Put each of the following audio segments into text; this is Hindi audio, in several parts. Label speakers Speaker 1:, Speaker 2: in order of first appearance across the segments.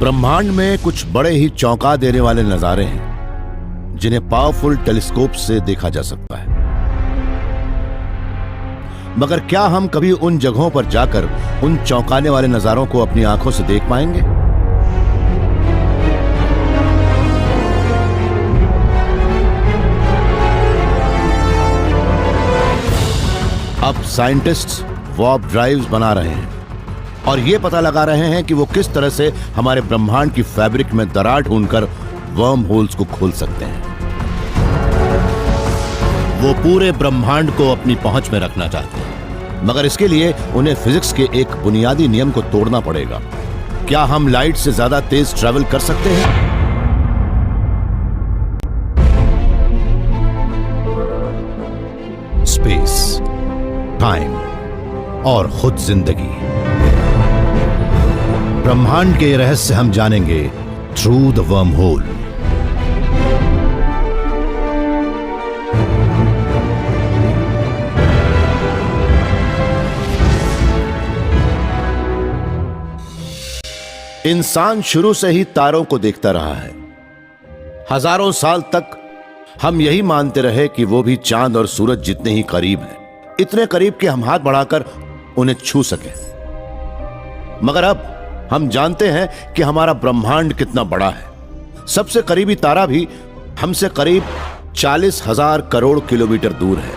Speaker 1: ब्रह्मांड में कुछ बड़े ही चौंका देने वाले नजारे हैं जिन्हें पावरफुल टेलीस्कोप से देखा जा सकता है। मगर क्या हम कभी उन जगहों पर जाकर उन चौंकाने वाले नजारों को अपनी आंखों से देख पाएंगे? अब साइंटिस्ट्स वार्प ड्राइव्स बना रहे हैं और यह पता लगा रहे हैं कि वो किस तरह से हमारे ब्रह्मांड की फैब्रिक में दरार ढूंढकर वर्म होल्स को खोल सकते हैं। वो पूरे ब्रह्मांड को अपनी पहुंच में रखना चाहते हैं, मगर इसके लिए उन्हें फिजिक्स के एक बुनियादी नियम को तोड़ना पड़ेगा। क्या हम लाइट से ज्यादा तेज ट्रैवल कर सकते हैं? स्पेस, टाइम और खुद जिंदगी, ब्रह्मांड के रहस्य हम जानेंगे थ्रू द वर्म होल। इंसान शुरू से ही तारों को देखता रहा है। हजारों साल तक हम यही मानते रहे कि वो भी चांद और सूरज जितने ही करीब हैं, इतने करीब कि हम हाथ बढ़ाकर उन्हें छू सकें। मगर अब हम जानते हैं कि हमारा ब्रह्मांड कितना बड़ा है। सबसे करीबी तारा भी हमसे करीब 40,000 करोड़ किलोमीटर दूर है।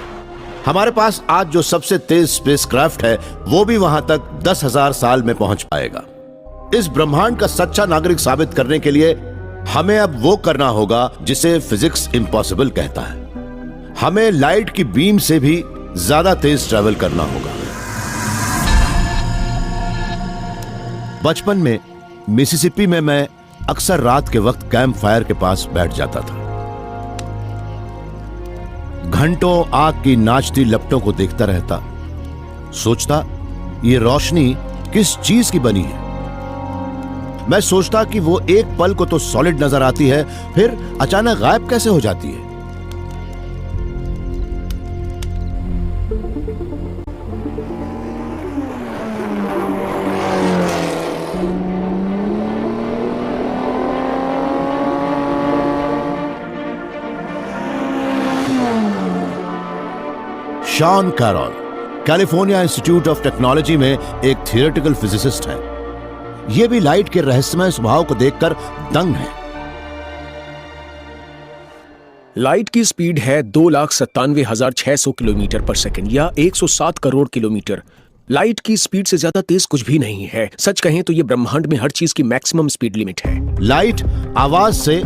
Speaker 1: हमारे पास आज जो सबसे तेज स्पेसक्राफ्ट है वो भी वहां तक 10,000 साल में पहुंच पाएगा। इस ब्रह्मांड का सच्चा नागरिक साबित करने के लिए हमें अब वो करना होगा जिसे फिजिक्स इम्पॉसिबल कहता है। हमें लाइट की बीम से भी ज्यादा तेज ट्रैवल करना होगा। बचपन में मिसिसिपी में मैं अक्सर रात के वक्त कैंप फायर के पास बैठ जाता था। घंटों आग की नाचती लपटों को देखता रहता, सोचता ये रोशनी किस चीज की बनी है। मैं सोचता कि वो एक पल को तो सॉलिड नजर आती है, फिर अचानक गायब कैसे हो जाती है। Sean Carroll California Institute of Technology में एक थियोरेटिकल फिजिसिस्ट है। यह भी लाइट के रहस्यमय स्वभाव को देखकर दंग है।
Speaker 2: लाइट की स्पीड है 2,97,600 किलोमीटर पर सेकंड या 107 करोड़ किलोमीटर। लाइट की स्पीड से ज्यादा तेज कुछ भी नहीं है। सच कहें तो यह ब्रह्मांड में हर चीज की मैक्सिमम स्पीड लिमिट है।
Speaker 1: लाइट आवाज से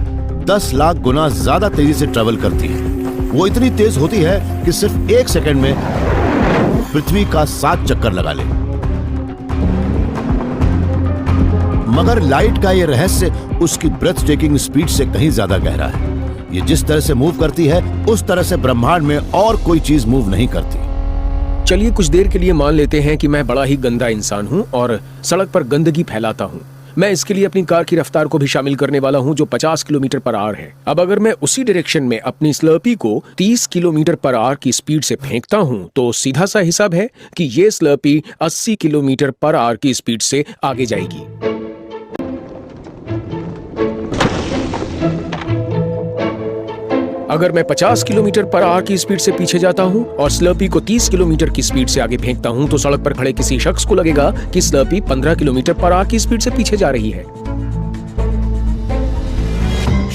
Speaker 1: 10 लाख गुना ज्यादा तेजी से ट्रेवल करती है। वो इतनी तेज होती है कि सिर्फ 1 सेकंड में पृथ्वी का 7 चक्कर लगा ले। मगर लाइट का ये रहस्य उसकी ब्रेथ टेकिंग स्पीड से कहीं ज्यादा गहरा है। ये जिस तरह से मूव करती है उस तरह से ब्रह्मांड में और कोई चीज मूव नहीं करती।
Speaker 2: चलिए कुछ देर के लिए मान लेते हैं कि मैं बड़ा ही गंदा इंसान हूं और सड़क पर गंदगी फैलाता हूं। मैं इसके लिए अपनी कार की रफ्तार को भी शामिल करने वाला हूं जो 50 किलोमीटर पर आवर है। अब अगर मैं उसी डायरेक्शन में अपनी स्लर्पी को 30 किलोमीटर पर आवर की स्पीड से फेंकता हूं तो सीधा सा हिसाब है कि ये स्लर्पी 80 किलोमीटर पर आवर की स्पीड से आगे जाएगी। अगर मैं 50 किलोमीटर पर आवर की स्पीड से पीछे जाता हूं और स्लर्पी को 30 किलोमीटर की स्पीड से आगे फेंकता हूं तो सड़क पर खड़े किसी शख्स को लगेगा कि स्लर्पी 15 किलोमीटर पर आवर की स्पीड से पीछे जा रही है।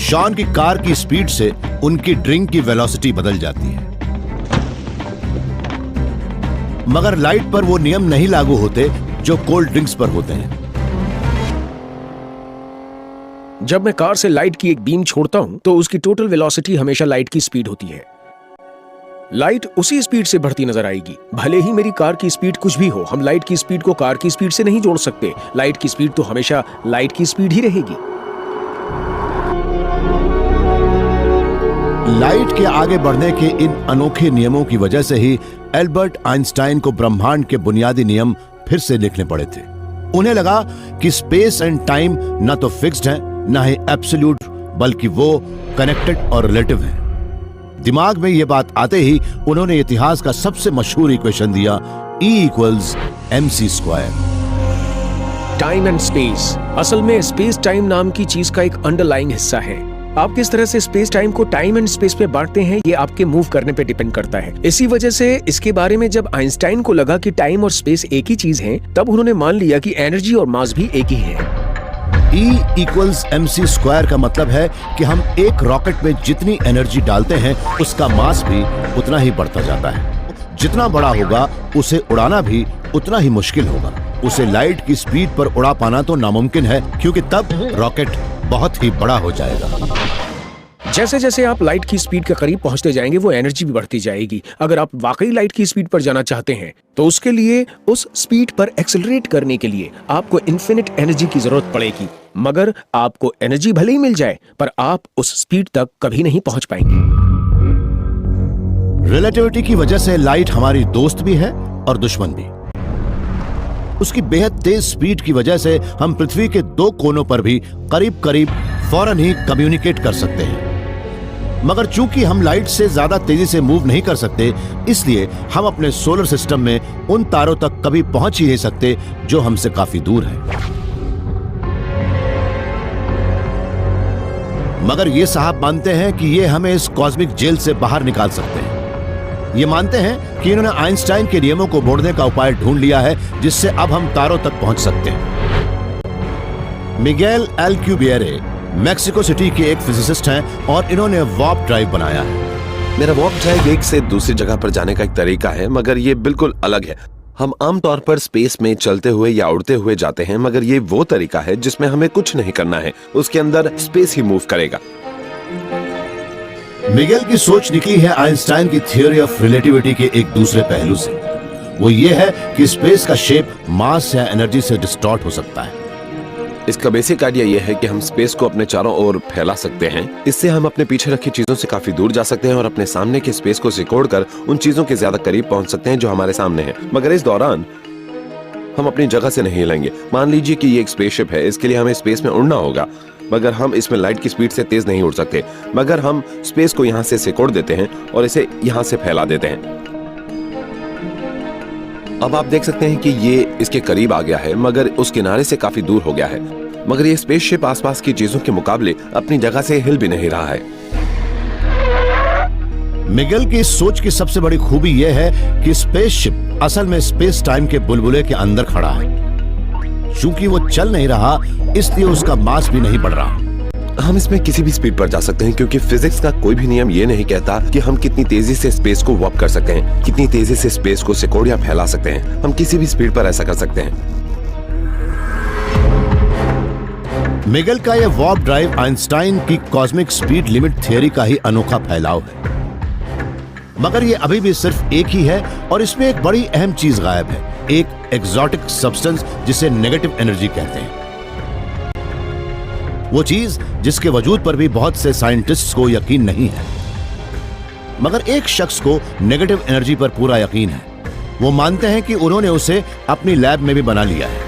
Speaker 1: शॉन की कार की स्पीड से उनकी ड्रिंक की वेलोसिटी बदल जाती है। मगर लाइट पर वो नियम नहीं लागू होते जो कोल्ड ड्रिंक्स पर होते हैं।
Speaker 2: जब मैं कार से लाइट की एक बीम छोड़ता हूं तो उसकी टोटल वेलोसिटी हमेशा लाइट की स्पीड होती है। लाइट उसी स्पीड से बढ़ती नजर आएगी भले ही मेरी कार की स्पीड कुछ भी हो। हम लाइट की स्पीड को कार की स्पीड से नहीं जोड़ सकते। लाइट की स्पीड तो हमेशा लाइट की स्पीड ही रहेगी।
Speaker 1: लाइट के आगे बढ़ने के इन अनोखे नियमों की वजह से ही एल्बर्ट आइंस्टाइन को ब्रह्मांड के बुनियादी नियम फिर से लिखने पड़े थे। उन्हें लगा कि स्पेस एंड टाइम न तो फिक्स्ड है ना ही एब्सोल्यूट, बल्कि वो कनेक्टेड और रिलेटिव है। दिमाग में ये बात आते ही उन्होंने इतिहास का सबसे मशहूर इक्वेशन दिया, E = mc²।
Speaker 2: Time and space. असल में स्पेस टाइम नाम की चीज का एक अंडरलाइंग हिस्सा है। आप किस तरह से स्पेस टाइम को टाइम एंड स्पेस पे बांटते हैं ये आपके मूव करने पे डिपेंड करता है। इसी वजह से इसके बारे में जब आइंस्टाइन को लगा कि टाइम और स्पेस एक ही चीज है, तब उन्होंने मान लिया कि एनर्जी और मास भी एक ही है।
Speaker 1: E=mc² का मतलब है कि हम एक रॉकेट में जितनी एनर्जी डालते हैं उसका मास भी उतना ही बढ़ता जाता है। जितना बड़ा होगा उसे उड़ाना भी उतना ही मुश्किल होगा। उसे लाइट की स्पीड पर उड़ा पाना तो नामुमकिन है, क्योंकि तब रॉकेट बहुत ही बड़ा हो जाएगा।
Speaker 2: जैसे जैसे आप लाइट की स्पीड के करीब पहुंचते जाएंगे वो एनर्जी भी बढ़ती जाएगी। अगर आप वाकई लाइट की स्पीड पर जाना चाहते हैं तो उसके लिए उस स्पीड पर एक्सेलरेट करने के लिए आपको इन्फिनिट एनर्जी की जरूरत पड़ेगी। मगर आपको एनर्जी भले ही मिल जाए पर आप उस स्पीड तक कभी नहीं पहुंच पाएंगे।
Speaker 1: रिलेटिविटी की वजह से लाइट हमारी दोस्त भी है और दुश्मन भी। उसकी बेहद तेज स्पीड की वजह से हम पृथ्वी के दो कोनों पर भी करीब करीब फौरन ही कम्युनिकेट कर सकते हैं। मगर चूंकि हम लाइट से ज्यादा तेजी से मूव नहीं कर सकते, इसलिए हम अपने सोलर सिस्टम में उन तारों तक कभी पहुंच ही नहीं सकते जो हमसे काफी दूर है। मगर ये साहब मानते हैं कि ये हमें इस कॉस्मिक जेल से बाहर निकाल सकते हैं। ये मानते हैं कि इन्होंने आइंस्टाइन के नियमों को मोड़ने का उपाय ढूंढ लिया है, जिससे अब हम तारों तक पहुंच सकते हैं। मिगेल एल्क्यूबिएरे मैक्सिको सिटी के एक फिजिसिस्ट हैं और इन्होंने वार्प ड्राइव बनाया है।
Speaker 3: मेरा वार्प ड्राइव एक से दूसरी जगह पर जाने का एक तरीका है, मगर ये बिल्कुल अलग है। हम आमतौर पर स्पेस में चलते हुए या उड़ते हुए जाते हैं, मगर ये वो तरीका है जिसमें हमें कुछ नहीं करना है, उसके अंदर स्पेस ही मूव करेगा।
Speaker 1: मिगेल की सोच निकली है आइंस्टाइन की थ्योरी ऑफ रिलेटिविटी के एक दूसरे पहलू से। वो ये है कि स्पेस का शेप मास या एनर्जी से डिस्टॉर्ट हो सकता है।
Speaker 3: इसका बेसिक आइडिया यह है कि हम स्पेस को अपने चारों ओर फैला सकते हैं। इससे हम अपने पीछे रखी चीजों से काफी दूर जा सकते हैं और अपने सामने के स्पेस को सिकोड़कर उन चीजों के ज्यादा करीब पहुंच सकते हैं जो हमारे सामने हैं। मगर इस दौरान हम अपनी जगह से नहीं हिलेंगे। मान लीजिए कि ये एक स्पेसशिप है, इसके लिए हमें स्पेस में उड़ना होगा, मगर हम इसमें लाइट की स्पीड से तेज नहीं उड़ सकते। मगर हम स्पेस को यहाँ से सिकोड़ देते हैं और इसे यहाँ से फैला देते हैं। अब आप देख सकते हैं कि ये इसके करीब आ गया है, मगर उस किनारे से काफी दूर हो गया है। मगर ये स्पेसशिप आसपास की चीजों के मुकाबले अपनी जगह से हिल भी नहीं रहा है।
Speaker 1: मिगेल की इस सोच की सबसे बड़ी खूबी यह है कि स्पेसशिप असल में स्पेस टाइम के बुलबुले के अंदर खड़ा है। चूंकि वो चल नहीं रहा, इसलिए उसका मास भी नहीं बढ़ रहा।
Speaker 3: हम इसमें किसी भी स्पीड पर जा सकते हैं, क्योंकि फिजिक्स का कोई भी नियम ये नहीं कहता कि हम कितनी तेजी से स्पेस को वार्प कर सकते हैं, कितनी तेजी से स्पेस को सिकोड़ या फैला सकते हैं। हम किसी भी स्पीड पर ऐसा कर सकते हैं।
Speaker 1: मिगेल का यह वार्प ड्राइव आइंस्टाइन की कॉस्मिक स्पीड लिमिट थ्योरी का ही अनोखा फैलाव है। मगर यह अभी भी सिर्फ एक ही है और इसमें एक बड़ी अहम चीज गायब है, एक एक्सोटिक सब्सटेंस जिसे नेगेटिव एनर्जी कहते हैं। वो चीज जिसके वजूद पर भी बहुत से साइंटिस्ट्स को यकीन नहीं है। मगर एक शख्स को नेगेटिव एनर्जी पर पूरा यकीन है। वो मानते हैं कि उन्होंने उसे अपनी लैब में भी बना लिया है।